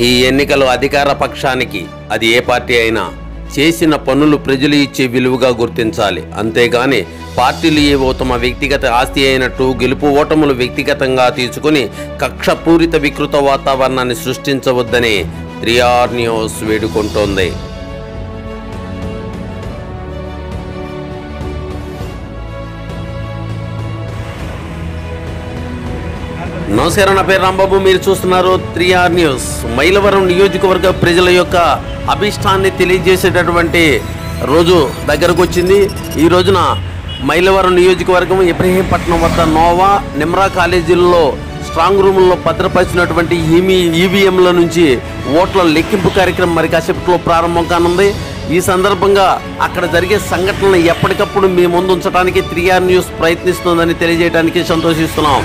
ఈ ఎన్నికలు అధికార పక్షానికి, అది ఏ పార్టీ అయినా, చేసిన పనులు ప్రజలు ఇచ్చే విలువగా గుర్తించాలి. అంతేగాని పార్టీలు ఏవో తమ వ్యక్తిగత ఆస్తి అయినట్టు గెలుపు ఓటములు వ్యక్తిగతంగా తీసుకుని కక్షపూరిత వికృత వాతావరణాన్ని సృష్టించవద్దని 3R న్యూస్ వేడుకుంటోంది. నమస్కారం, నా పేరు రాంబాబు. మీరు చూస్తున్నారు 3R న్యూస్. మైలవరం నియోజకవర్గ ప్రజల యొక్క అభిష్టాన్ని తెలియజేసేటటువంటి రోజు దగ్గరకు వచ్చింది. ఈ రోజున మైలవరం నియోజకవర్గం ఇబ్రహీంపట్నం వద్ద నోవా, నిమ్రా కాలేజీల్లో స్ట్రాంగ్ రూముల్లో భద్రపరిచినటువంటి ఈవీఎంల నుంచి ఓట్ల లెక్కింపు కార్యక్రమం మరి కాసేపట్లో ప్రారంభం కానుంది. ఈ సందర్భంగా అక్కడ జరిగే సంఘటనలు ఎప్పటికప్పుడు మీ ముందు ఉంచడానికి 3R న్యూస్ ప్రయత్నిస్తుందని తెలియజేయడానికి సంతోషిస్తున్నాం.